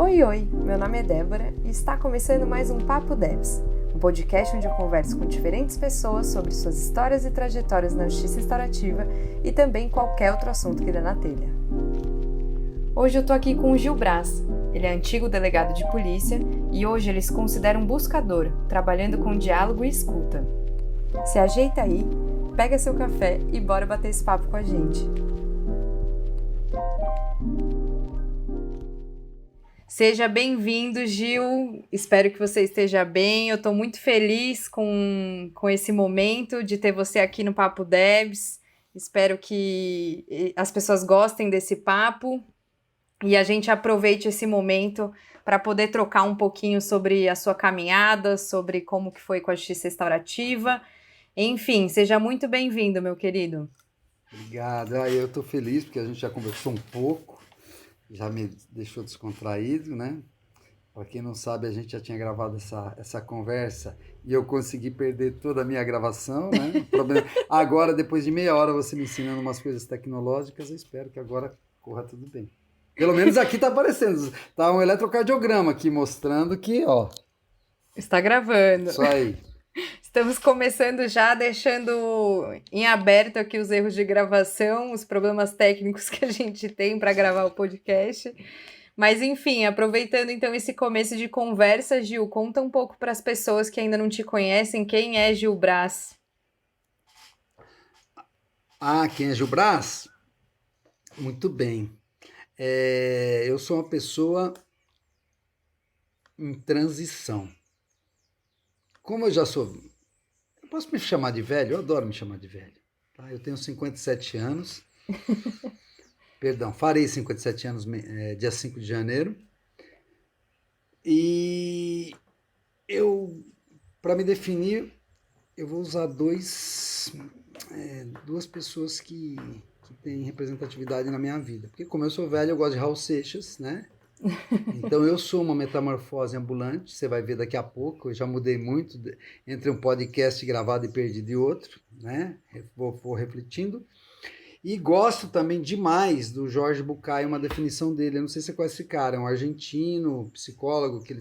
Oi, oi! Meu nome é Débora e está começando mais um Papo Devs, um podcast onde eu converso com diferentes pessoas sobre suas histórias e trajetórias na justiça restaurativa e também qualquer outro assunto que dê na telha. Hoje eu tô aqui com o Gil Braz. Ele é antigo delegado de polícia e hoje ele se considera um buscador, trabalhando com diálogo e escuta. Se ajeita aí, pega seu café e bora bater esse papo com a gente. Seja bem-vindo, Gil. Espero que você esteja bem. Eu estou muito feliz com esse momento de ter você aqui no Papo Devs. Espero que as pessoas gostem desse papo e a gente aproveite esse momento para poder trocar um pouquinho sobre a sua caminhada, sobre como que foi com a justiça restaurativa. Enfim, seja muito bem-vindo, meu querido. Obrigado. Eu estou feliz porque a gente já conversou um pouco, já me deixou descontraído, né? Para quem não sabe, a gente já tinha gravado essa conversa e eu consegui perder toda a minha gravação, né? Agora, depois de meia hora, você me ensinando umas coisas tecnológicas, eu espero que agora corra tudo bem. Pelo menos aqui está aparecendo, tá um eletrocardiograma aqui mostrando que, ó... Está gravando. Isso aí. Estamos começando já, deixando em aberto aqui os erros de gravação, os problemas técnicos que a gente tem para gravar o podcast. Mas, enfim, aproveitando então esse começo de conversa, Gil, conta um pouco para as pessoas que ainda não te conhecem, quem é Gil Braz? Quem é Gil Braz? Muito bem. Eu sou uma pessoa em transição. Como eu já sou... Eu posso me chamar de velho? Eu adoro me chamar de velho. Tá? Eu tenho 57 anos. Perdão, farei 57 anos dia 5 de janeiro. E para me definir, eu vou usar duas pessoas que têm representatividade na minha vida. Porque como eu sou velho, eu gosto de Raul Seixas, né? Então eu sou uma metamorfose ambulante, você vai ver daqui a pouco, eu já mudei muito entre um podcast gravado e perdido e outro, né? Vou refletindo. E gosto também demais do Jorge Bucay, uma definição dele, eu não sei se você conhece esse cara, é um argentino, psicólogo, que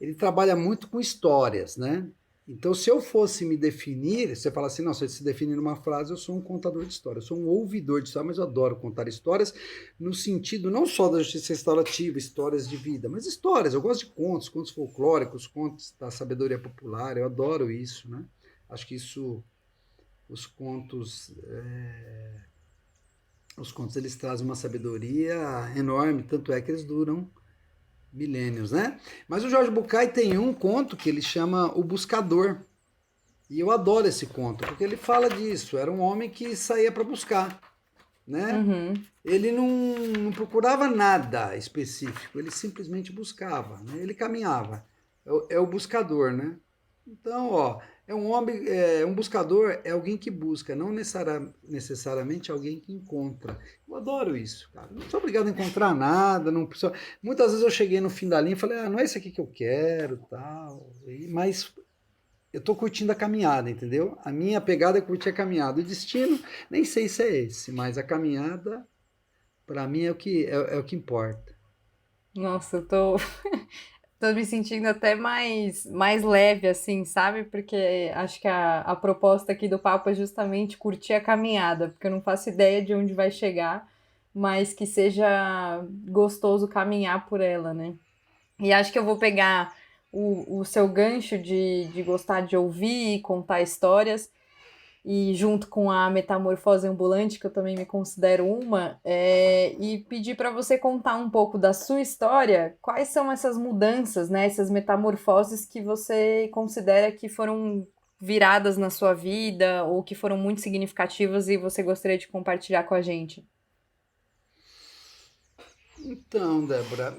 ele trabalha muito com histórias, né? Então, se eu fosse me definir, você fala assim, não, se eu se definir numa frase, eu sou um contador de histórias, eu sou um ouvidor de histórias, mas eu adoro contar histórias no sentido não só da justiça restaurativa, histórias de vida, mas histórias, eu gosto de contos, contos folclóricos, contos da sabedoria popular, eu adoro isso, né? Acho que isso, os contos eles trazem uma sabedoria enorme, tanto é que eles duram milênios, né? Mas o Jorge Bucay tem um conto que ele chama O Buscador. E eu adoro esse conto, porque ele fala disso. Era um homem que saía para buscar, né? Uhum. Ele não procurava nada específico, ele simplesmente buscava, né? Ele caminhava. É o buscador, né? Então, ó, um buscador é alguém que busca, não necessariamente alguém que encontra. Eu adoro isso, cara. Não sou obrigado a encontrar nada, não precisa... Muitas vezes eu cheguei no fim da linha e falei, não é isso aqui que eu quero, tal. Mas eu tô curtindo a caminhada, entendeu? A minha pegada é curtir a caminhada. O destino, nem sei se é esse, mas a caminhada, para mim, é o que importa. Nossa, eu tô me sentindo até mais leve, assim, sabe? Porque acho que a proposta aqui do papo é justamente curtir a caminhada, porque eu não faço ideia de onde vai chegar, mas que seja gostoso caminhar por ela, né? E acho que eu vou pegar o seu gancho de gostar de ouvir e contar histórias, e junto com a metamorfose ambulante, que eu também me considero uma, e pedir para você contar um pouco da sua história, quais são essas mudanças, né, essas metamorfoses que você considera que foram viradas na sua vida ou que foram muito significativas e você gostaria de compartilhar com a gente. Então, Débora,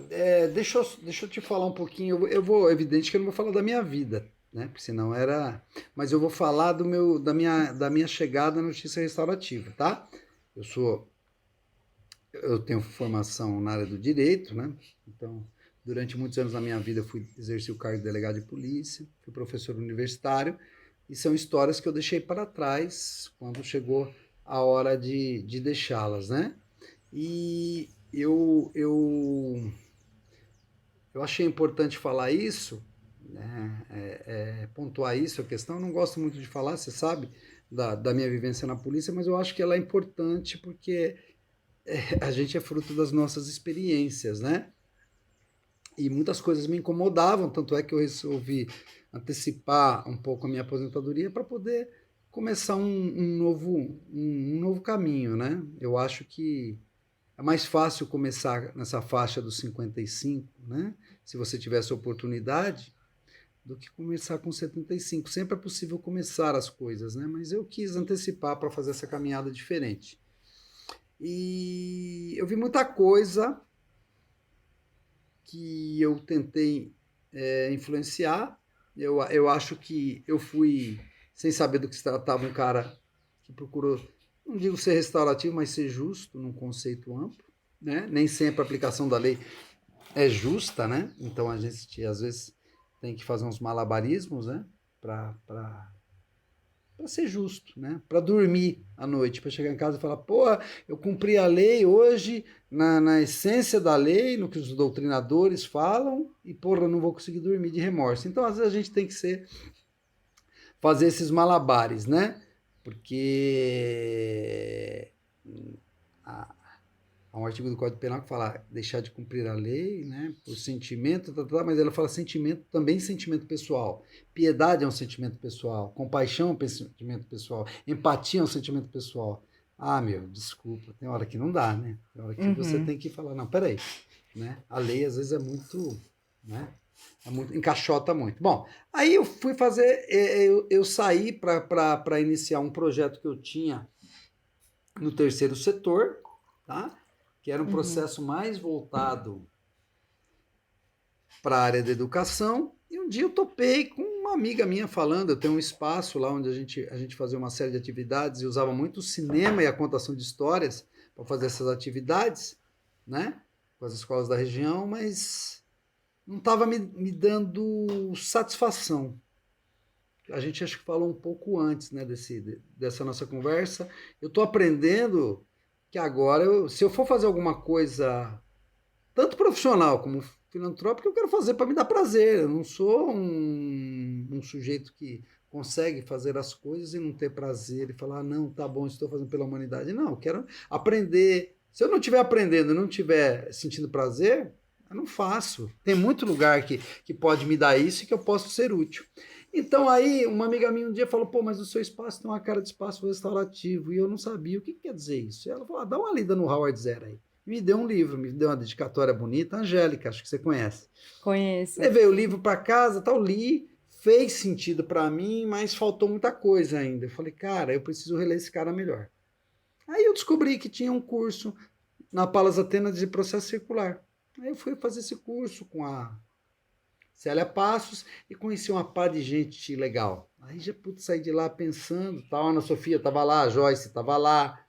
deixa eu te falar um pouquinho. Evidente que eu não vou falar da minha vida, né? Porque senão era. Mas eu vou falar da minha chegada na justiça restaurativa, tá? Eu tenho formação na área do direito, né? Então, durante muitos anos da minha vida, eu exerci o cargo de delegado de polícia, fui professor universitário, e são histórias que eu deixei para trás quando chegou a hora de deixá-las, né? E eu eu achei importante falar isso, né, pontuar isso, a questão. Eu não gosto muito de falar, você sabe, da minha vivência na polícia, mas eu acho que ela é importante porque a gente é fruto das nossas experiências, né? E muitas coisas me incomodavam, tanto é que eu resolvi antecipar um pouco a minha aposentadoria para poder começar um novo caminho, né? Eu acho que é mais fácil começar nessa faixa dos 55, né? Se você tivesse oportunidade, do que começar com 75. Sempre é possível começar as coisas, né? Mas eu quis antecipar para fazer essa caminhada diferente. E eu vi muita coisa que eu tentei influenciar. Eu acho que eu fui, sem saber do que se tratava, um cara que procurou, não digo ser restaurativo, mas ser justo num conceito amplo, né? Nem sempre a aplicação da lei é justa, né? Então a gente às vezes tem que fazer uns malabarismos, né? Para ser justo, né? Para dormir à noite, para chegar em casa e falar, pô, eu cumpri a lei hoje na essência da lei, no que os doutrinadores falam, e porra, eu não vou conseguir dormir de remorso. Então, às vezes, a gente tem que fazer esses malabares, né? Porque há um artigo do Código Penal que fala deixar de cumprir a lei, né? Por sentimento, mas ela fala sentimento, também sentimento pessoal. Piedade é um sentimento pessoal, compaixão é um sentimento pessoal, empatia é um sentimento pessoal. Ah, meu, desculpa, tem hora que não dá, né? Tem hora que você tem que falar, não, peraí, né? A lei às vezes é muito, né? Encaixota muito. Bom, aí eu fui fazer, eu saí para iniciar um projeto que eu tinha no terceiro setor, tá? Que era um processo mais voltado para a área da educação. E um dia eu topei com uma amiga minha falando, eu tenho um espaço lá onde a gente fazia uma série de atividades e usava muito o cinema e a contação de histórias para fazer essas atividades, né? Com as escolas da região, mas não estava me dando satisfação. A gente acho que falou um pouco antes, né, dessa nossa conversa. Eu estou aprendendo que agora, se eu for fazer alguma coisa, tanto profissional como filantrópica, eu quero fazer para me dar prazer. Eu não sou um sujeito que consegue fazer as coisas e não ter prazer e falar, não, tá bom, estou fazendo pela humanidade. Não, eu quero aprender. Se eu não estiver aprendendo e não estiver sentindo prazer, eu não faço. Tem muito lugar que pode me dar isso e que eu posso ser útil. Então aí uma amiga minha um dia falou, pô, mas o seu espaço tem uma cara de espaço restaurativo, e eu não sabia o que quer dizer isso. E ela falou, dá uma lida no Howard Zero aí. Me deu um livro, me deu uma dedicatória bonita, Angélica, acho que você conhece. Conheço. Levei o livro para casa, tal, li, fez sentido para mim, mas faltou muita coisa ainda. Eu falei, cara, eu preciso reler esse cara melhor. Aí eu descobri que tinha um curso na Palas Atenas de processo circular. Aí eu fui fazer esse curso com a Célia Passos e conheci uma par de gente legal. Aí já pude sair de lá pensando, tal, a Ana Sofia estava lá, a Joyce estava lá,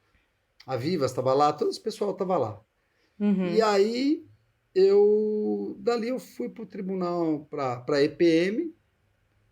a Vivas estava lá, todo esse pessoal estava lá. E aí dali eu fui para o tribunal, para a EPM,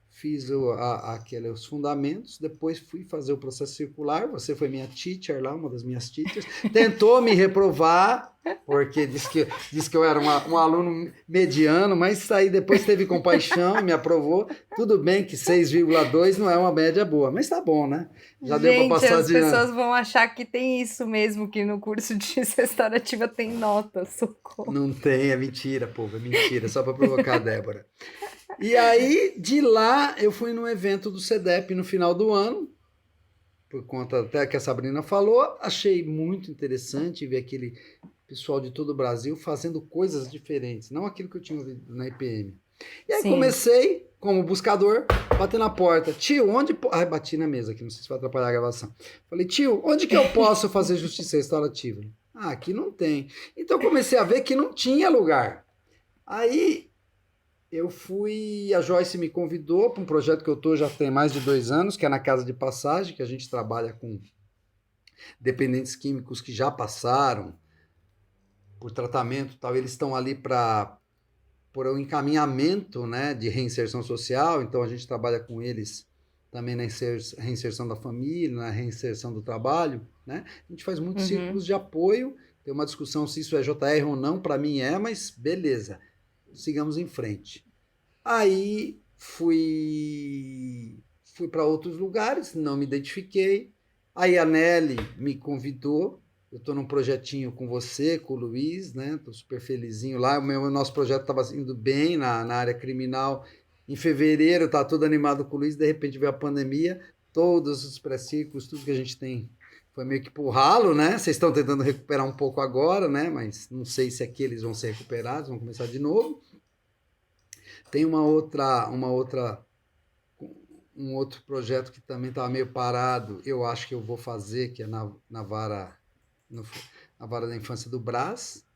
fiz os fundamentos, depois fui fazer o processo circular, você foi minha teacher lá, uma das minhas teachers, tentou me reprovar, porque disse que eu era um aluno mediano, mas aí depois teve compaixão e me aprovou. Tudo bem que 6,2 não é uma média boa, mas tá bom, né? Já deu para passar as pessoas vão achar que tem isso mesmo, que no curso de restaurativa tem nota, socorro. Não tem, é mentira, povo, é mentira, só para provocar a Débora. E aí, de lá, eu fui num evento do CEDEP no final do ano, por conta até que a Sabrina falou, achei muito interessante ver aquele pessoal de todo o Brasil fazendo coisas diferentes, não aquilo que eu tinha ouvido na IPM. E aí comecei, como buscador, bater na porta. Tio, onde... Ai, bati na mesa aqui, não sei se vai atrapalhar a gravação. Falei, tio, onde que eu posso fazer justiça restaurativa? Ah, aqui não tem. Então comecei a ver que não tinha lugar. Aí eu fui, a Joyce me convidou para um projeto que eu estou já tem mais de 2 anos, que é na Casa de Passagem, que a gente trabalha com dependentes químicos que já passaram por tratamento e tal. Eles estão ali por um encaminhamento, né, de reinserção social, então a gente trabalha com eles também na reinserção da família, na reinserção do trabalho, né? A gente faz muitos círculos de apoio, tem uma discussão se isso é JR ou não, para mim é, mas beleza. sigamos em frente. Aí fui para outros lugares, não me identifiquei. Aí a Nelly me convidou. Eu estou num projetinho com você, com o Luiz, né? Estou super felizinho lá. O nosso projeto estava indo bem na área criminal. Em fevereiro, eu estava todo animado com o Luiz, de repente veio a pandemia, todos os pré-ciclos, tudo que a gente tem foi meio que pro ralo, né? Vocês estão tentando recuperar um pouco agora, né? Mas não sei se aqui eles vão ser recuperados, vão começar de novo. Tem um outro projeto que também estava meio parado, eu acho que eu vou fazer, que é na vara, na vara da infância do Brás,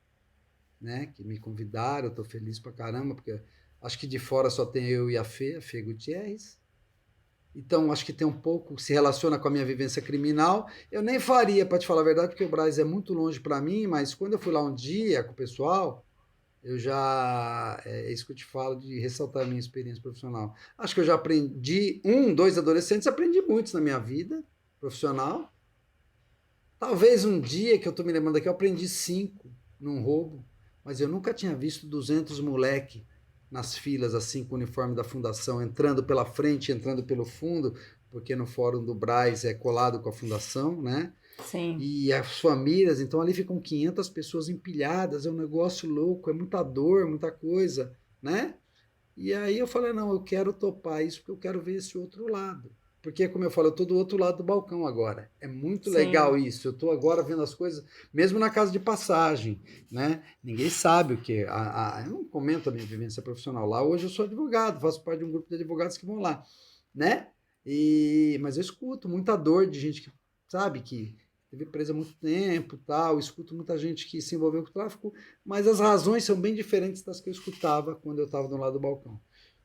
né? Que me convidaram, eu estou feliz pra caramba, porque acho que de fora só tem eu e a Fê Gutierrez. Então, acho que tem um pouco, se relaciona com a minha vivência criminal. Eu nem faria, para te falar a verdade, porque o Brás é muito longe para mim, mas quando eu fui lá um dia com o pessoal, eu já. É isso que eu te falo de ressaltar a minha experiência profissional. Acho que eu já aprendi, dois adolescentes, aprendi muitos na minha vida profissional. Talvez um dia que eu estou me lembrando aqui, eu aprendi 5 num roubo, mas eu nunca tinha visto 200 moleque nas filas, assim, com o uniforme da fundação, entrando pela frente, entrando pelo fundo, porque no Fórum do Brás é colado com a fundação, né? Sim. E as famílias, então ali ficam 500 pessoas empilhadas, é um negócio louco, é muita dor, muita coisa, né? E aí eu falei, não, eu quero topar isso porque eu quero ver esse outro lado. Porque, como eu falo, eu estou do outro lado do balcão agora. É muito Sim. legal isso. Eu estou agora vendo as coisas, mesmo na casa de passagem, né? Ninguém sabe o que. Eu não comento a minha vivência profissional lá. Hoje eu sou advogado, faço parte de um grupo de advogados que vão lá, né? Mas eu escuto muita dor de gente que, sabe, que teve presa há muito tempo, tal. Eu escuto muita gente que se envolveu com o tráfico, mas as razões são bem diferentes das que eu escutava quando eu estava do lado do balcão.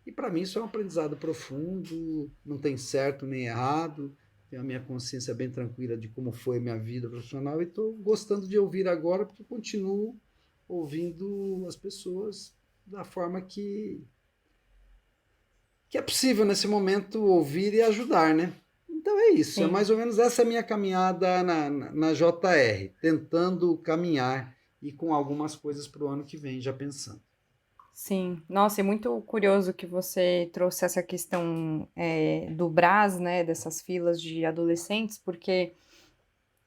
E para mim isso é um aprendizado profundo, não tem certo nem errado, tenho a minha consciência bem tranquila de como foi a minha vida profissional e estou gostando de ouvir agora porque continuo ouvindo as pessoas da forma que é possível nesse momento ouvir e ajudar, né? Então é isso, é Sim. mais ou menos essa a minha caminhada na JR, tentando caminhar e com algumas coisas para o ano que vem, já pensando. Sim, nossa, é muito curioso que você trouxe essa questão do Brás, né, dessas filas de adolescentes, porque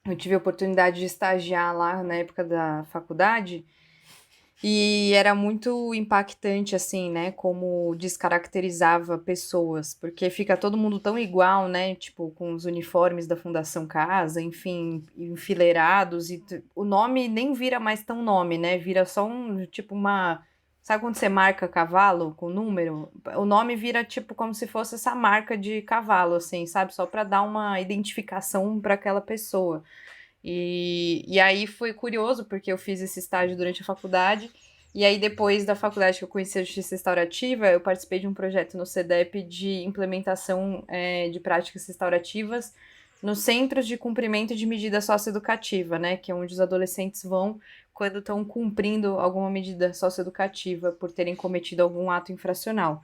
eu tive a oportunidade de estagiar lá na época da faculdade e era muito impactante, assim, né, como descaracterizava pessoas, porque fica todo mundo tão igual, né, tipo, com os uniformes da Fundação Casa, enfim, enfileirados, e o nome nem vira mais tão nome, né, vira só tipo, uma... Sabe quando você marca cavalo com número? O nome vira, tipo, como se fosse essa marca de cavalo, assim, sabe? Só para dar uma identificação para aquela pessoa. E aí foi curioso, porque eu fiz esse estágio durante a faculdade, e aí depois da faculdade que eu conheci a justiça restaurativa, eu participei de um projeto no CEDEP de implementação de práticas restaurativas nos centros de cumprimento de medida socioeducativa, né? Que é onde os adolescentes vão quando estão cumprindo alguma medida socioeducativa por terem cometido algum ato infracional.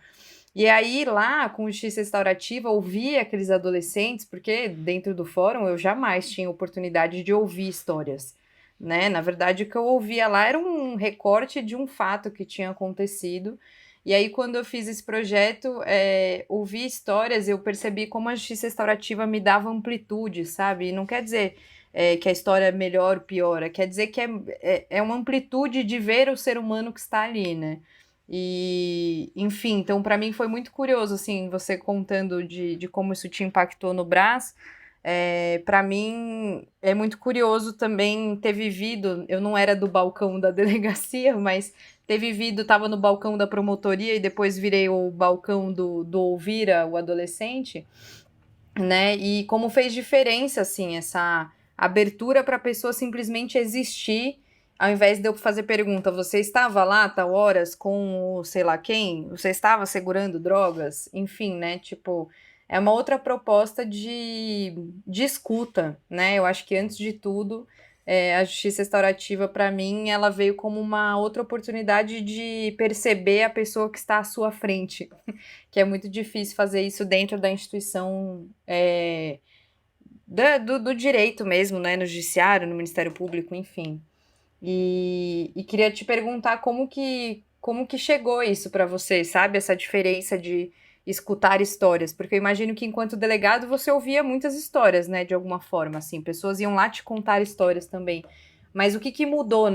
E aí, lá, com justiça restaurativa, ouvir aqueles adolescentes, porque dentro do fórum eu jamais tinha oportunidade de ouvir histórias, né? Na verdade, o que eu ouvia lá era um recorte de um fato que tinha acontecido. E aí, quando eu fiz esse projeto, ouvir histórias, eu percebi como a justiça restaurativa me dava amplitude, sabe? E não quer dizer que a história é melhor ou pior, quer dizer que é uma amplitude de ver o ser humano que está ali, né? E, enfim, então para mim foi muito curioso, assim, você contando de como isso te impactou no Brás. Para mim é muito curioso também ter vivido, eu não era do balcão da delegacia, mas ter vivido, estava no balcão da promotoria e depois virei o balcão do Ouvira, o adolescente, né? E como fez diferença, assim, essa abertura para a pessoa simplesmente existir, ao invés de eu fazer pergunta, você estava lá a tal horas com o sei lá quem? Você estava segurando drogas? Enfim, né? Tipo, é uma outra proposta de escuta, né? Eu acho que antes de tudo, a justiça restaurativa, para mim, ela veio como uma outra oportunidade de perceber a pessoa que está à sua frente, que é muito difícil fazer isso dentro da instituição do direito mesmo, né? No judiciário, no Ministério Público, enfim. E queria te perguntar como que chegou isso para você, sabe? Essa diferença de escutar histórias, porque eu imagino que enquanto delegado você ouvia muitas histórias, né, de alguma forma, assim, pessoas iam lá te contar histórias também. Mas o que que mudou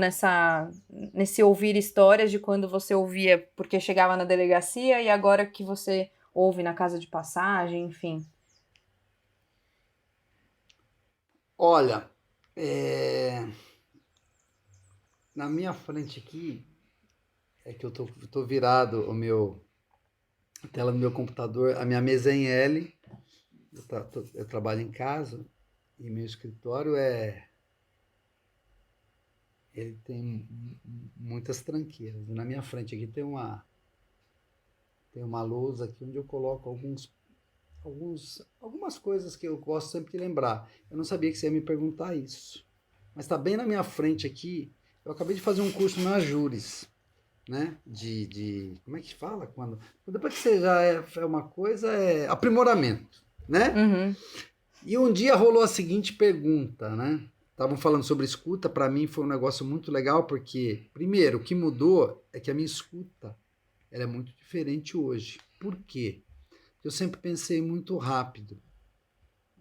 nesse ouvir histórias de quando você ouvia porque chegava na delegacia e agora que você ouve na casa de passagem, enfim? Olha, é, na minha frente aqui, é que tô virado a tela do meu computador, a minha mesa é em L, eu trabalho em casa e meu escritório ele tem muitas tranqueiras. Na minha frente aqui tem uma lousa aqui onde eu coloco algumas coisas que eu gosto sempre de lembrar. Eu não sabia que você ia me perguntar isso. Mas está bem na minha frente aqui. Eu acabei de fazer um curso na Júris, né? Como é que fala? Depois que você já é uma coisa, é aprimoramento, né? Uhum, E um dia rolou a seguinte pergunta, né? Estavam falando sobre escuta, para mim foi um negócio muito legal, porque, primeiro, o que mudou é que a minha escuta ela é muito diferente hoje. Por quê? Eu sempre pensei muito rápido.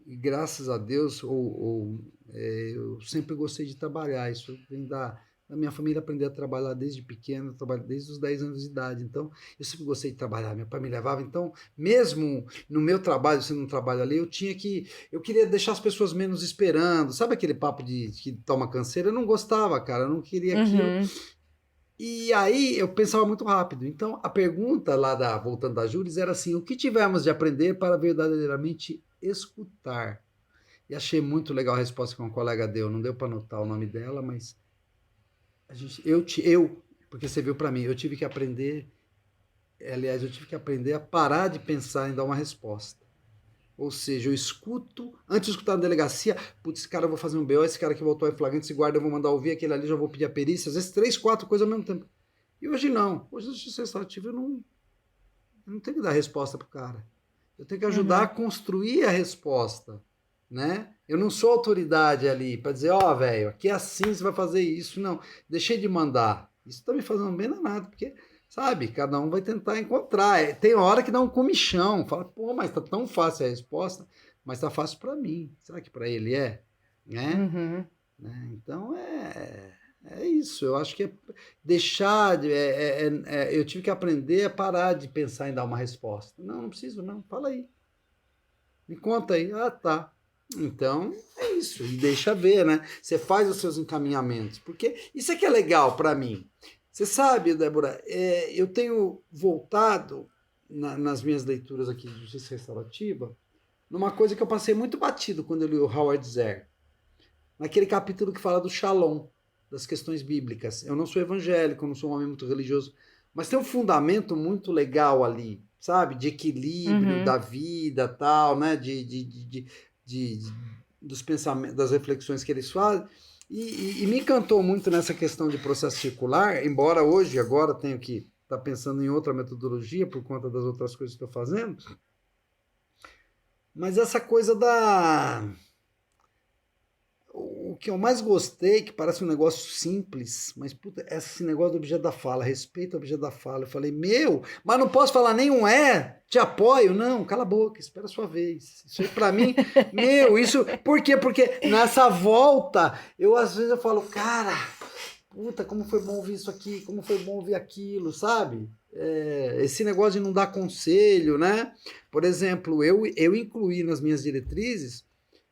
E graças a Deus, eu sempre gostei de trabalhar. Isso vem da minha família aprender a trabalhar desde pequeno, eu trabalho desde os 10 anos de idade. Então, eu sempre gostei de trabalhar. Meu pai me levava. Então, mesmo no meu trabalho, sendo um trabalho ali, eu queria deixar as pessoas menos esperando. Sabe aquele papo de que toma canseira? Eu não gostava, cara. Eu não queria aquilo. uhum, E aí eu pensava muito rápido. Então, a pergunta voltando da Júris era assim: o que tivemos de aprender para verdadeiramente escutar? E achei muito legal a resposta que uma colega deu. Não deu para anotar o nome dela, mas porque você viu para mim, eu tive que aprender. Aliás, eu tive que aprender a parar de pensar em dar uma resposta. Ou seja, eu escuto, antes de escutar na delegacia, putz, esse cara eu vou fazer um BO, esse cara que voltou em flagrante, esse guarda eu vou mandar ouvir, aquele ali já vou pedir a perícia, às vezes 3, 4 coisas ao mesmo tempo. E hoje não. Hoje na justiça restaurativa eu não tenho que dar resposta pro cara. Eu tenho que ajudar a uhum. construir a resposta, né? Eu não sou autoridade ali para dizer, ó, velho, aqui é assim, você vai fazer isso. Não, deixei de mandar. Isso tá me fazendo bem danado, porque, sabe, cada um vai tentar encontrar. Tem hora que dá um comichão, fala, pô, mas tá tão fácil a resposta, mas tá fácil para mim. Será que para ele é? Né? Uhum. Então é isso. Eu acho que é deixar de. Eu tive que aprender a parar de pensar em dar uma resposta. Não, não preciso, não. Fala aí. Me conta aí. Ah, tá. Então é isso. E deixa ver, né? Você faz os seus encaminhamentos. Porque isso é que é legal para mim. Você sabe, Débora, eu tenho voltado nas minhas leituras aqui de justiça restaurativa numa coisa que eu passei muito batido quando eu li o Howard Zer naquele capítulo que fala do Shalom, das questões bíblicas. Eu não sou evangélico, eu não sou um homem muito religioso, mas tem um fundamento muito legal ali, sabe? De equilíbrio Uhum. da vida, tal, né? De dos pensamentos, das reflexões que eles fazem. E me encantou muito nessa questão de processo circular, embora hoje, agora, tenho que estar pensando em outra metodologia por conta das outras coisas que estou fazendo. Mas essa coisa o que eu mais gostei, que parece um negócio simples, mas puta, esse negócio do objeto da fala, respeito ao objeto da fala. Eu falei, mas não posso falar nenhum te apoio. Não, cala a boca, espera a sua vez. Isso aí pra mim, isso. Por quê? Porque nessa volta, às vezes eu falo, cara, puta, como foi bom ouvir isso aqui, como foi bom ouvir aquilo, sabe? Esse negócio de não dar conselho, né? Por exemplo, eu incluí nas minhas diretrizes.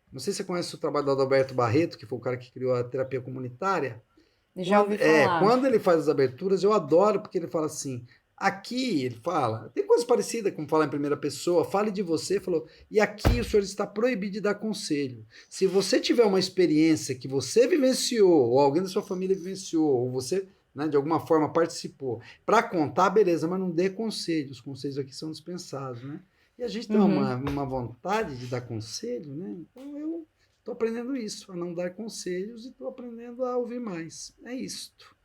Não sei se você conhece o trabalho do Adalberto Barreto, que foi o cara que criou a terapia comunitária. Já ouvi falar. Quando ele faz as aberturas, eu adoro, porque ele fala assim. Aqui, ele fala, tem coisa parecida como falar em primeira pessoa, fale de você, falou, e aqui o senhor está proibido de dar conselho. Se você tiver uma experiência que você vivenciou, ou alguém da sua família vivenciou, ou você, né, de alguma forma participou, para contar, beleza, mas não dê conselho, os conselhos aqui são dispensados, né? E a gente tem Uhum. uma vontade de dar conselho, né? Então eu estou aprendendo isso, a não dar conselhos e estou aprendendo a ouvir mais. É isto.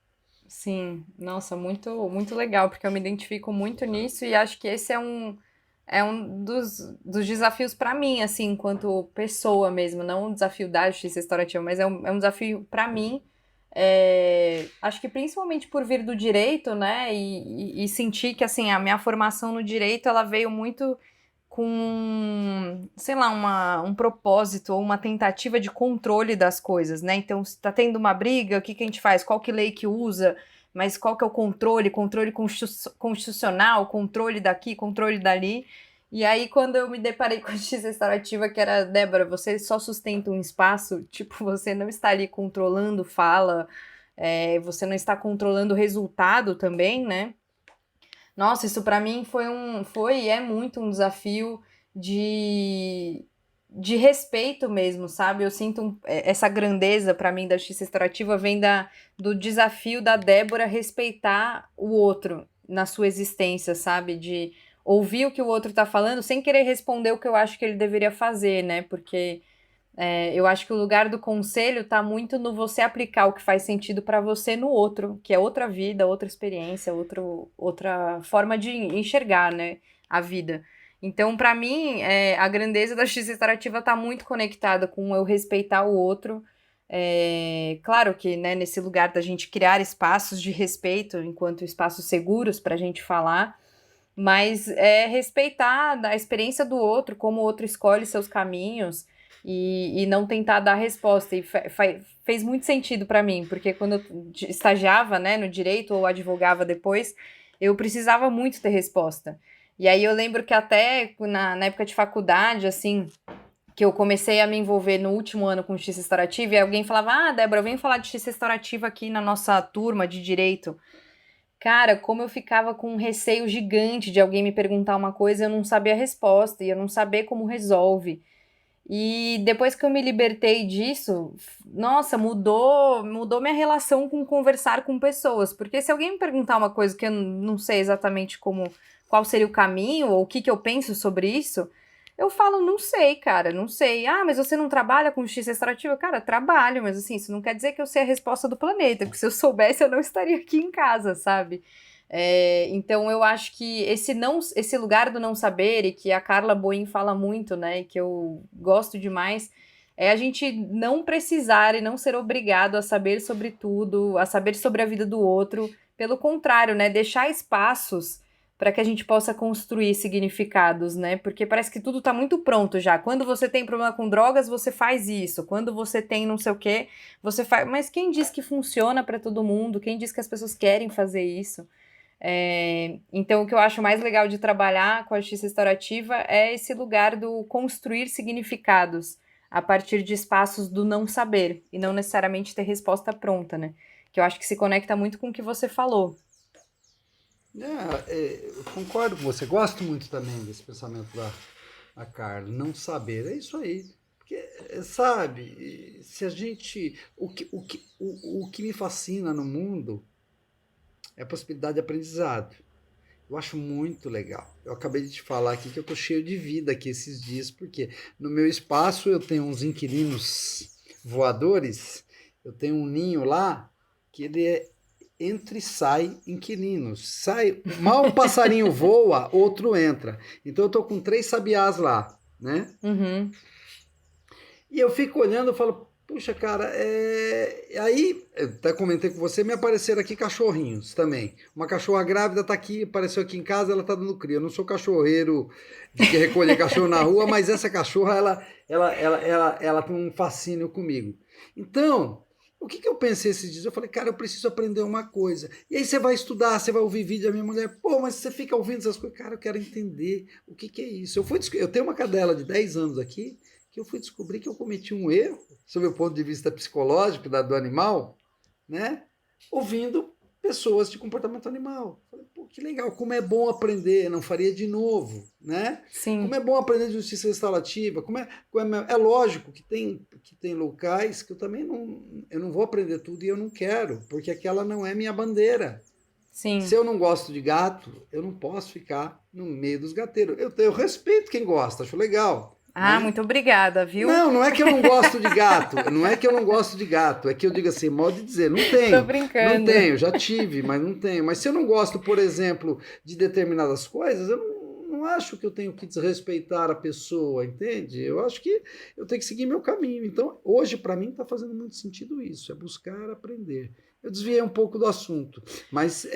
Sim, nossa, muito, muito legal, porque eu me identifico muito nisso e acho que esse é um dos desafios para mim, assim, enquanto pessoa mesmo, não um desafio da justiça restaurativa, mas é um desafio para mim, Acho que principalmente por vir do direito, né, e sentir que, assim, a minha formação no direito, ela veio muito com, sei lá, um propósito ou uma tentativa de controle das coisas, né? Então, se tá tendo uma briga, o que que a gente faz? Qual que lei que usa? Mas qual que é o controle? Controle constitucional, controle daqui, controle dali. E aí, quando eu me deparei com a justiça restaurativa, que era, Débora, você só sustenta um espaço, tipo, você não está ali controlando fala, você não está controlando o resultado também, né? Nossa, isso para mim foi e é muito um desafio de respeito mesmo, sabe? Eu sinto essa grandeza para mim da justiça restaurativa vem do desafio da Débora respeitar o outro na sua existência, sabe? De ouvir o que o outro tá falando sem querer responder o que eu acho que ele deveria fazer, né? Porque eu acho que o lugar do conselho tá muito no você aplicar o que faz sentido para você no outro, que é outra vida, outra experiência, outra forma de enxergar, né, a vida. Então, para mim, a grandeza da justiça restaurativa tá muito conectada com eu respeitar o outro. Claro que, né, nesse lugar da gente criar espaços de respeito, enquanto espaços seguros para a gente falar, mas é respeitar a experiência do outro, como o outro escolhe seus caminhos e não tentar dar resposta. E fez muito sentido para mim, porque quando eu estagiava, né, no direito ou advogava depois, eu precisava muito ter resposta. E aí eu lembro que até na época de faculdade, assim, que eu comecei a me envolver no último ano com justiça restaurativa, e alguém falava, Débora, vem falar de justiça restaurativa aqui na nossa turma de direito. Cara, como eu ficava com um receio gigante de alguém me perguntar uma coisa e eu não sabia a resposta, e eu não saber como resolve. E depois que eu me libertei disso, nossa, mudou minha relação com conversar com pessoas. Porque se alguém me perguntar uma coisa que eu não sei exatamente qual seria o caminho, ou o que eu penso sobre isso, eu falo, não sei, cara, não sei. Mas você não trabalha com justiça restaurativa? Cara, trabalho, mas assim, isso não quer dizer que eu sei a resposta do planeta, porque se eu soubesse, eu não estaria aqui em casa, sabe? Então eu acho que esse lugar do não saber, e que a Carla Boim fala muito, né, e que eu gosto demais, é a gente não precisar e não ser obrigado a saber sobre tudo, a saber sobre a vida do outro. Pelo contrário, né, deixar espaços para que a gente possa construir significados, né? Porque parece que tudo tá muito pronto já. Quando você tem problema com drogas, você faz isso. Quando você tem não sei o quê, você faz. Mas quem diz que funciona para todo mundo? Quem diz que as pessoas querem fazer isso? Então, o que eu acho mais legal de trabalhar com a justiça restaurativa é esse lugar do construir significados a partir de espaços do não saber e não necessariamente ter resposta pronta, né? Que eu acho que se conecta muito com o que você falou. Eu concordo com você, gosto muito também desse pensamento da Carla, não saber, é isso aí. Porque, sabe, se a gente. O que me fascina no mundo é a possibilidade de aprendizado. Eu acho muito legal. Eu acabei de te falar aqui que eu tô cheio de vida aqui esses dias, porque no meu espaço eu tenho uns inquilinos voadores, eu tenho um ninho lá que ele entra e sai inquilinos. Sai, mal o passarinho voa, outro entra. Então eu tô com 3 sabiás lá, né? Uhum. E eu fico olhando e falo, puxa, cara, aí, eu até comentei com você, me apareceram aqui cachorrinhos também. Uma cachorra grávida tá aqui, apareceu aqui em casa, ela tá dando cria. Eu não sou cachorreiro de que recolher cachorro na rua, mas essa cachorra, ela tem um fascínio comigo. Então, o que eu pensei esses dias? Eu falei, cara, eu preciso aprender uma coisa. E aí você vai estudar, você vai ouvir vídeo da minha mulher, pô, mas você fica ouvindo essas coisas. Cara, eu quero entender o que é isso. Eu tenho uma cadela de 10 anos aqui, que eu fui descobrir que eu cometi um erro, sob o ponto de vista psicológico do animal, né? Ouvindo pessoas de comportamento animal. Falei, pô, que legal, como é bom aprender, não faria de novo, né? Sim. Como é bom aprender de justiça restaurativa, é lógico que tem locais que eu também não vou aprender tudo e eu não quero, porque aquela não é minha bandeira. Sim. Se eu não gosto de gato, eu não posso ficar no meio dos gateiros. Eu respeito quem gosta, acho legal. Né? Muito obrigada, viu? Não é que eu não gosto de gato. Não é que eu não gosto de gato. É que eu digo assim, modo de dizer, não tenho. Tô brincando. Não tenho, já tive, mas não tenho. Mas se eu não gosto, por exemplo, de determinadas coisas, eu não acho que eu tenho que desrespeitar a pessoa, entende? Eu acho que eu tenho que seguir meu caminho. Então, hoje, para mim, está fazendo muito sentido isso, é buscar aprender. Eu desviei um pouco do assunto, mas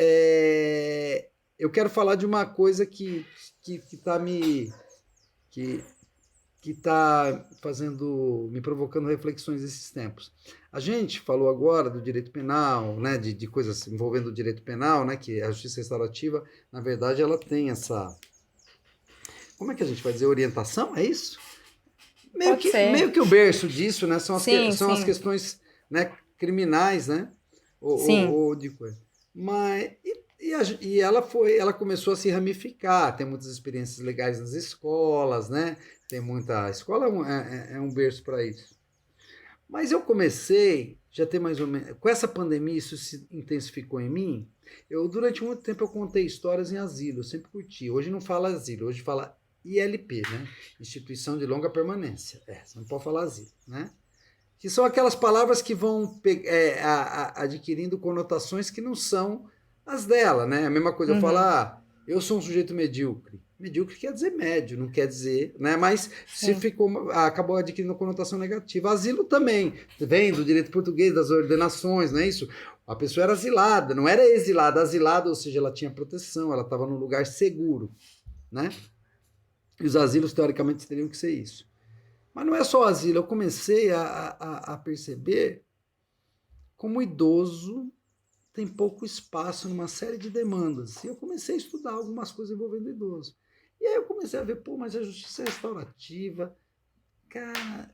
eu quero falar de uma coisa que está que está me provocando reflexões esses tempos. A gente falou agora do direito penal, né, de coisas envolvendo o direito penal, né, que a justiça restaurativa, na verdade, ela tem essa... Como é que a gente vai dizer? Orientação? É isso? Pode Meio ser. que o berço disso, né, são Sim, são as sim. questões, né, criminais, né, Sim. ou de coisa. Mas... ela começou a se ramificar, tem muitas experiências legais nas escolas, né? Tem muita... A escola é um berço para isso. Mas eu comecei, já tem mais ou menos... Com essa pandemia, isso se intensificou em mim. Durante muito tempo, eu contei histórias em asilo, eu sempre curti. Hoje não fala asilo, hoje fala ILP, né? Instituição de Longa Permanência. Você não pode falar asilo, né? Que são aquelas palavras que vão adquirindo conotações que não são as dela, né? A mesma coisa, eu Uhum. falar, eu sou um sujeito medíocre. Medíocre quer dizer médio, não quer dizer, né? Mas se Sim. acabou adquirindo conotação negativa. Asilo também, vem do direito português, das ordenações, não é isso? A pessoa era asilada, não era exilada, asilada, ou seja, ela tinha proteção, ela estava num lugar seguro, né? E os asilos, teoricamente, teriam que ser isso. Mas não é só asilo, eu comecei a perceber como o idoso tem pouco espaço numa série de demandas. E eu comecei a estudar algumas coisas envolvendo o idoso. E aí eu comecei a ver, mas a justiça restaurativa, cara,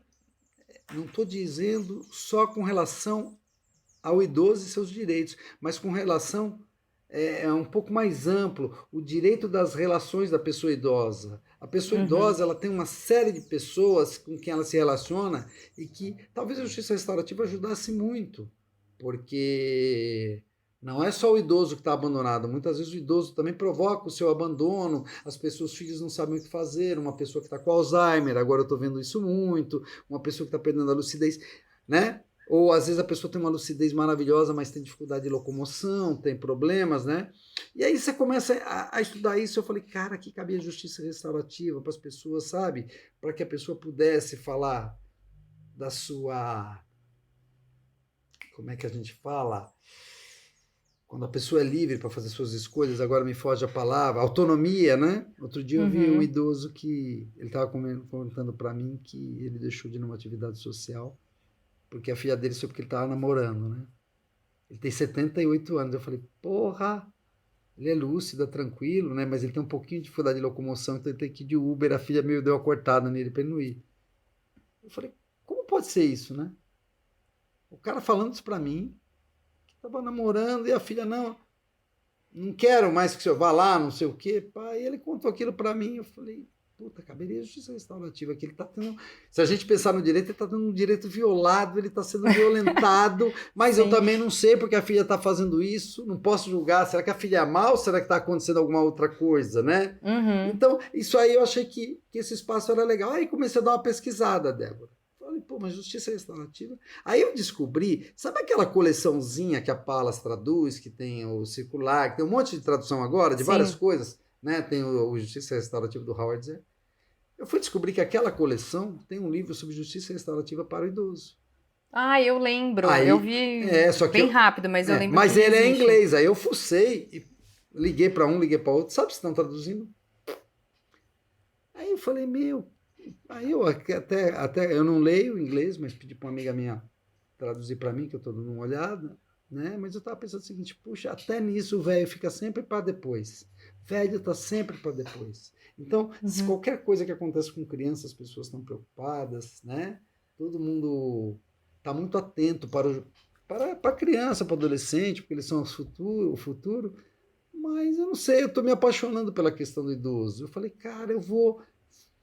não estou dizendo só com relação ao idoso e seus direitos, mas com relação um pouco mais amplo, o direito das relações da pessoa idosa. A pessoa Uhum. idosa ela tem uma série de pessoas com quem ela se relaciona e que talvez a justiça restaurativa ajudasse muito, porque não é só o idoso que está abandonado, muitas vezes o idoso também provoca o seu abandono, as pessoas, os filhos não sabem o que fazer, uma pessoa que está com Alzheimer, agora eu estou vendo isso muito, uma pessoa que está perdendo a lucidez, né? Ou às vezes a pessoa tem uma lucidez maravilhosa, mas tem dificuldade de locomoção, tem problemas, né? E aí você começa a estudar isso. Eu falei, cara, aqui cabia justiça restaurativa para as pessoas, sabe? Para que a pessoa pudesse falar da sua. Como é que a gente fala? Quando a pessoa é livre para fazer suas escolhas, agora me foge a palavra, autonomia, né? Outro dia eu vi um Uhum. idoso que ele estava contando para mim que ele deixou de ir numa atividade social porque a filha dele soube porque ele estava namorando, né? Ele tem 78 anos. Eu falei, porra, ele é lúcido, é tranquilo, né? Mas ele tem um pouquinho de dificuldade de locomoção, então ele tem que ir de Uber. A filha meio deu uma cortada nele para ele não ir. Eu falei, como pode ser isso, né? O cara falando isso para mim, que tava namorando, e a filha, não quero mais que o senhor vá lá, não sei o quê. Pá, e ele contou aquilo para mim. Eu falei, puta, caberia a justiça restaurativa aqui. Ele tá tendo. Se a gente pensar no direito, ele está tendo um direito violado, ele está sendo violentado, mas eu Sim. também não sei porque a filha está fazendo isso, não posso julgar. Será que a filha é mal? Será que está acontecendo alguma outra coisa, né? Uhum. Então, isso aí eu achei que esse espaço era legal. Aí comecei a dar uma pesquisada, Débora. Falei, pô, mas justiça restaurativa. Aí eu descobri, sabe aquela coleçãozinha que a Palas traduz, que tem o circular, que tem um monte de tradução agora, de várias Sim. coisas, né? Tem o Justiça Restaurativa do Howard Zinn. Eu fui descobrir que aquela coleção tem um livro sobre justiça restaurativa para o idoso. Ah, eu lembro. Eu Aí, vi só que bem rápido, mas eu lembro que mas ele ele é em existe. inglês. Aí eu fucei e liguei para um, liguei para outro. Sabe se estão traduzindo? Aí eu falei, meu. Aí eu até eu não leio inglês, mas pedi para uma amiga minha traduzir para mim, que eu estou dando uma olhada, né? Mas eu estava pensando o seguinte, puxa, até nisso o velho fica sempre para depois. Velho está sempre para depois. Então, se Uhum. qualquer coisa que acontece com criança, as pessoas estão preocupadas, né? Todo mundo está muito atento para a criança, para o adolescente, porque eles são o futuro. Mas eu não sei, eu estou me apaixonando pela questão do idoso. Eu falei, cara, eu vou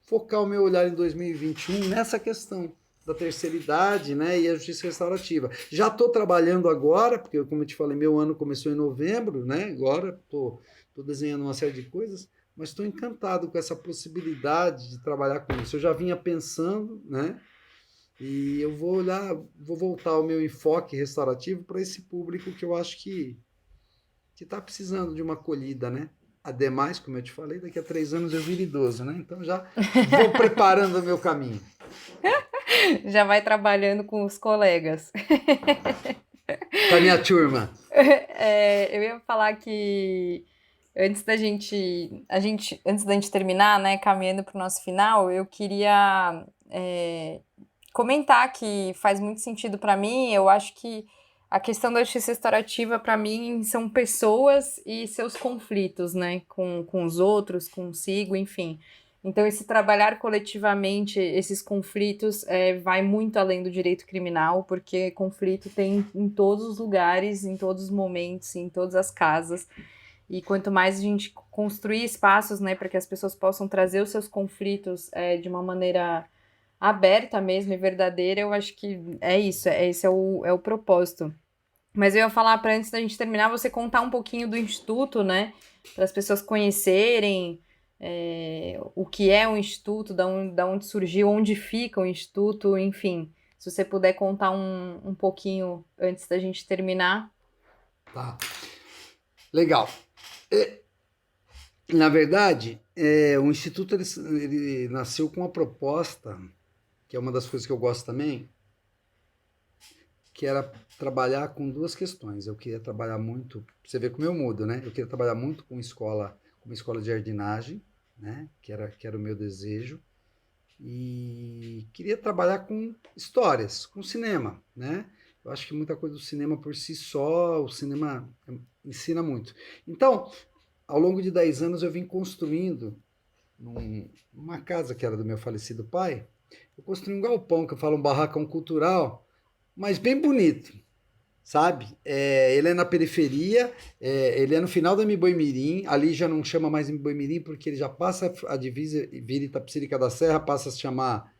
focar o meu olhar em 2021 nessa questão da terceira idade, né, e a justiça restaurativa. Já estou trabalhando agora, porque como eu te falei, meu ano começou em novembro, né, agora estou desenhando uma série de coisas, mas estou encantado com essa possibilidade de trabalhar com isso. Eu já vinha pensando, né, e eu vou voltar o meu enfoque restaurativo para esse público que eu acho que está precisando de uma acolhida, né? Ademais, como eu te falei, daqui a 3 anos eu viro idoso, né? Então já vou preparando o meu caminho. Já vai trabalhando com os colegas. Com a minha turma. Eu ia falar que antes da gente terminar, né, caminhando para o nosso final, eu queria comentar que faz muito sentido para mim. Eu acho que a questão da justiça restaurativa, para mim, são pessoas e seus conflitos, né, com os outros, consigo, enfim. Então, esse trabalhar coletivamente esses conflitos vai muito além do direito criminal, porque conflito tem em todos os lugares, em todos os momentos, em todas as casas. E quanto mais a gente construir espaços, né, para que as pessoas possam trazer os seus conflitos de uma maneira aberta mesmo e verdadeira, eu acho que é isso, esse é o propósito. Mas eu ia falar para antes da gente terminar, você contar um pouquinho do Instituto, né? Para as pessoas conhecerem o que é o Instituto, da onde surgiu, onde fica o Instituto, enfim. Se você puder contar um pouquinho antes da gente terminar. Tá. Legal. Na verdade, o Instituto ele nasceu com uma proposta, que é uma das coisas que eu gosto também, que era trabalhar com 2 questões. Eu queria trabalhar muito, você vê como eu mudo, né? Eu queria trabalhar muito com uma escola de jardinagem, né? Que era o meu desejo. E queria trabalhar com histórias, com cinema, né? Eu acho que muita coisa do cinema por si só, o cinema ensina muito. Então, ao longo de 10 anos eu vim construindo numa casa que era do meu falecido pai, eu construí um galpão, que eu falo um barracão cultural, mas bem bonito, sabe? Ele é na periferia, ele é no final da Mirim, ali já não chama mais Mirim porque ele já passa a divisa, vira Itapecerica da Serra, passa a se chamar,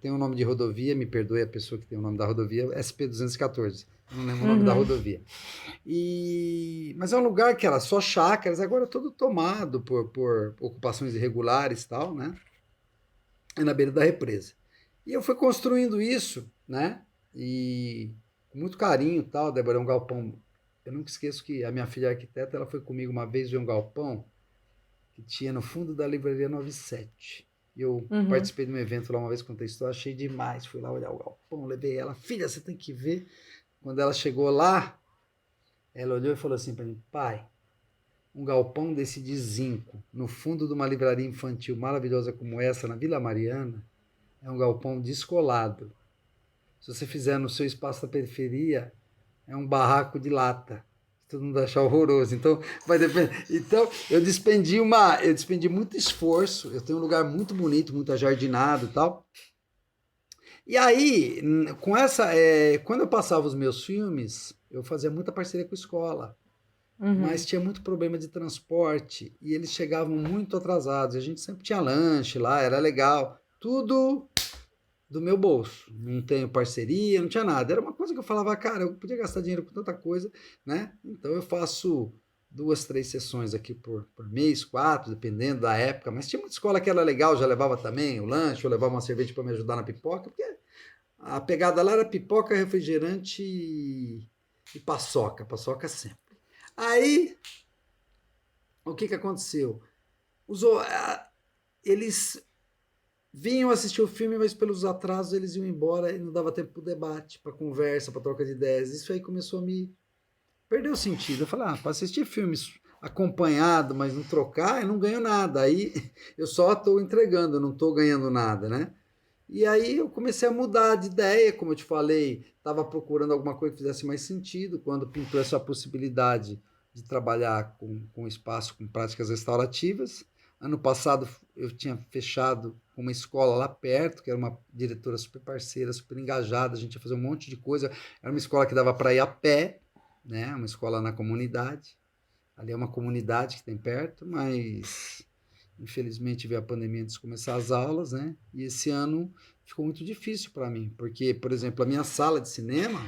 tem um nome de rodovia, me perdoe a pessoa que tem o nome da rodovia, SP-214, não lembro o nome da rodovia. Mas é um lugar que era só chácaras, agora é todo tomado por ocupações irregulares e tal, né? É na beira da represa. E eu fui construindo isso, né? E com muito carinho e tal, Débora, é um galpão. Eu nunca esqueço que a minha filha arquiteta, ela foi comigo uma vez ver um galpão que tinha no fundo da livraria 97. E eu participei de um evento lá uma vez, contei isso, achei demais. Fui lá olhar o galpão, levei ela, filha, você tem que ver. Quando ela chegou lá, ela olhou e falou assim para mim, pai, um galpão desse de zinco, no fundo de uma livraria infantil maravilhosa como essa, na Vila Mariana, é um galpão descolado. Se você fizer no seu espaço da periferia, é um barraco de lata. Todo mundo achar horroroso. Então, vai depender. Então, eu despendi muito esforço. Eu tenho um lugar muito bonito, muito jardinado e tal. E aí, quando eu passava os meus filmes, eu fazia muita parceria com a escola. Mas tinha muito problema de transporte e eles chegavam muito atrasados. A gente sempre tinha lanche lá, era legal. Tudo do meu bolso. Não tenho parceria, não tinha nada. Era uma coisa que eu falava, cara, eu podia gastar dinheiro com tanta coisa, né? Então eu faço 2, 3 sessões aqui por mês, 4, dependendo da época. Mas tinha muita escola que era legal, já levava também o lanche, eu levava uma cerveja para me ajudar na pipoca, porque a pegada lá era pipoca, refrigerante e paçoca. Paçoca sempre. Aí, o que aconteceu? Eles vinham assistir o filme, mas pelos atrasos eles iam embora e não dava tempo para o debate, para conversa, para troca de ideias. Isso aí começou a me perder o sentido. Eu falei, para assistir filmes acompanhado, mas não trocar, eu não ganho nada. Aí eu só estou entregando, eu não estou ganhando nada, né? E aí eu comecei a mudar de ideia, como eu te falei, estava procurando alguma coisa que fizesse mais sentido, quando pintou essa possibilidade de trabalhar com espaço, com práticas restaurativas. Ano passado eu tinha fechado uma escola lá perto, que era uma diretora super parceira, super engajada, a gente ia fazer um monte de coisa. Era uma escola que dava para ir a pé, né? Uma escola na comunidade. Ali é uma comunidade que tem perto, mas infelizmente veio a pandemia antes de começar as aulas, né? E esse ano ficou muito difícil para mim, porque, por exemplo, a minha sala de cinema,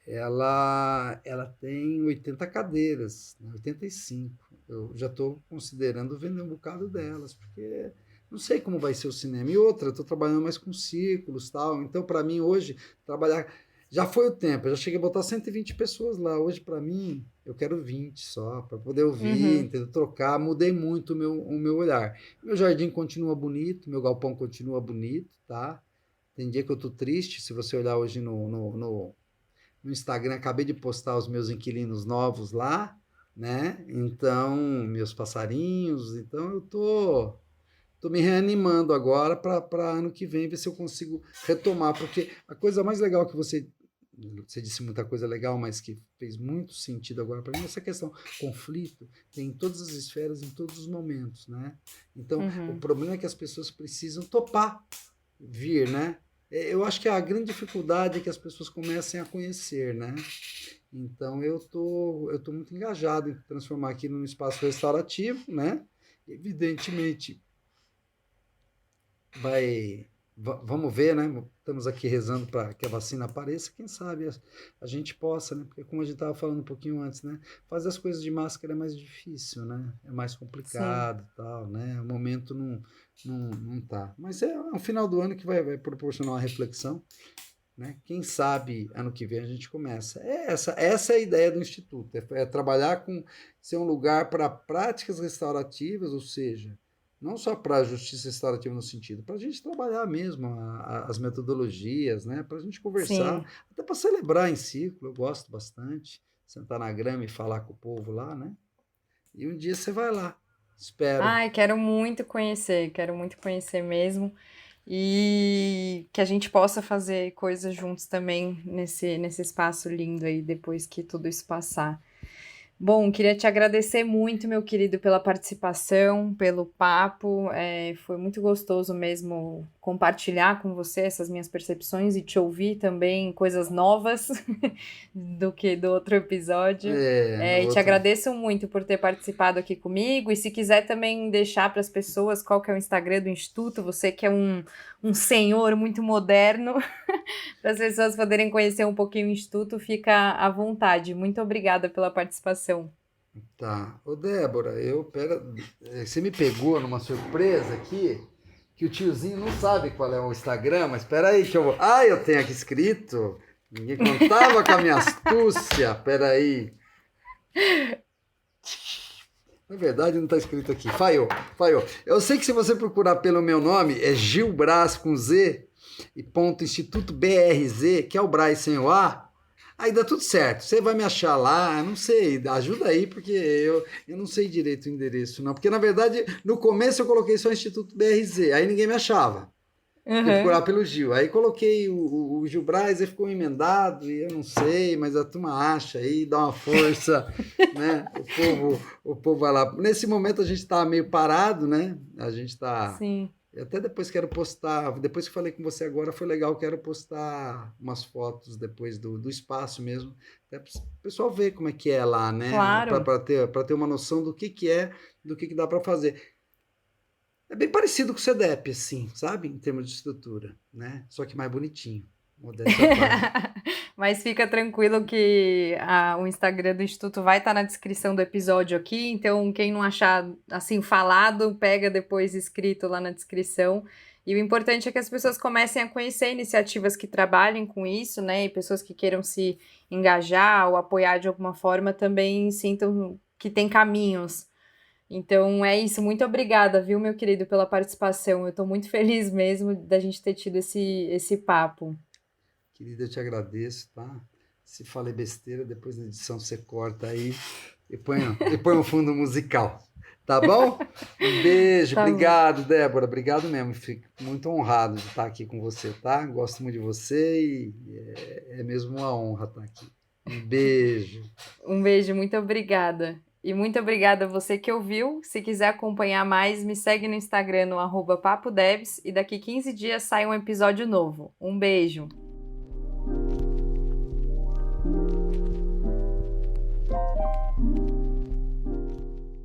ela tem 80 cadeiras, né? 85. Eu já estou considerando vender um bocado delas, porque não sei como vai ser o cinema. E outra, eu estou trabalhando mais com círculos, tal. Então, para mim hoje, trabalhar Já foi o tempo, eu já cheguei a botar 120 pessoas lá. Hoje, para mim, eu quero 20 só, para poder ouvir, Uhum. entendeu? Trocar. Mudei muito o meu olhar. Meu jardim continua bonito, meu galpão continua bonito, tá? Tem dia que eu tô triste, se você olhar hoje no Instagram, acabei de postar os meus inquilinos novos lá, né? Então, meus passarinhos, então eu tô me reanimando agora para ano que vem ver se eu consigo retomar, porque a coisa mais legal que você disse muita coisa legal, mas que fez muito sentido agora para mim, essa questão, conflito tem em todas as esferas, em todos os momentos, né? Então, o Uhum. problema é que as pessoas precisam topar vir, né? Eu acho que a grande dificuldade é que as pessoas comecem a conhecer, né? Então eu tô muito engajado em transformar aqui num espaço restaurativo, né? Evidentemente, vai, vamos ver, né? Estamos aqui rezando para que a vacina apareça, quem sabe a gente possa, né? Porque como a gente estava falando um pouquinho antes, né? Fazer as coisas de máscara é mais difícil, né? É mais Sim. complicado, e tal, né? O momento não tá. Mas é um final do ano que vai proporcionar uma reflexão, né? Quem sabe ano que vem a gente começa. Essa é a ideia do Instituto, é trabalhar com ser um lugar para práticas restaurativas, ou seja, não só para a justiça restaurativa no sentido, para a gente trabalhar mesmo as metodologias, né? Para a gente conversar, Sim. até para celebrar em ciclo, eu gosto bastante, sentar na grama e falar com o povo lá, né? E um dia você vai lá, espero. Ai, quero muito conhecer mesmo. E que a gente possa fazer coisas juntos também nesse espaço lindo aí, depois que tudo isso passar. Bom, queria te agradecer muito, meu querido, pela participação, pelo papo. Foi muito gostoso mesmo compartilhar com você essas minhas percepções e te ouvir também coisas novas do que do outro episódio. No E te outro. agradeço muito por ter participado aqui comigo. E se quiser também deixar para as pessoas qual que é o Instagram do Instituto, você que é um senhor muito moderno, para as pessoas poderem conhecer um pouquinho o Instituto, fica à vontade. Muito obrigada pela participação. Tá. Ô, Débora, você me pegou numa surpresa aqui, que o tiozinho não sabe qual é o Instagram, mas espera aí que eu vou. Ah, eu tenho aqui escrito. Ninguém contava com a minha astúcia. Espera aí. Na verdade, não está escrito aqui. Falhou, falhou. Eu sei que se você procurar pelo meu nome, é Gil Brás com Z e ponto Instituto BRZ, que é o Brás sem o A. Aí dá tudo certo. Você vai me achar lá, não sei, ajuda aí, porque eu não sei direito o endereço, não. Porque, na verdade, no começo eu coloquei só Instituto BRZ, aí ninguém me achava. Porque Uhum. procurar pelo Gil. Aí coloquei o Gil Braz, aí ficou emendado, e eu não sei, mas a turma acha aí, dá uma força, né? O povo vai lá. Nesse momento a gente está meio parado, né? A gente está. Sim. Até depois quero postar, depois que falei com você agora, foi legal, quero postar umas fotos depois do espaço mesmo, até para o pessoal ver como é que é lá, né? Claro. Para ter uma noção do que é, do que dá para fazer. É bem parecido com o CDEP, assim, sabe? Em termos de estrutura, né? Só que mais bonitinho. Modéstia à parte. Mas fica tranquilo que o Instagram do Instituto vai estar na descrição do episódio aqui, então quem não achar assim falado, pega depois escrito lá na descrição. E o importante é que as pessoas comecem a conhecer iniciativas que trabalhem com isso, né? E pessoas que queiram se engajar ou apoiar de alguma forma também sintam que tem caminhos. Então é isso, muito obrigada, viu, meu querido, pela participação. Eu estou muito feliz mesmo da gente ter tido esse papo. Querida, eu te agradeço, tá? Se falei besteira, depois na edição você corta aí e põe um fundo musical. Tá bom? Um beijo, Tá bom. obrigado, Débora. Obrigado mesmo. Fico muito honrado de estar aqui com você, tá? Gosto muito de você e é mesmo uma honra estar aqui. Um beijo. Um beijo, muito obrigada. E muito obrigada a você que ouviu. Se quiser acompanhar mais, me segue no Instagram no @papodebs e daqui 15 dias sai um episódio novo. Um beijo.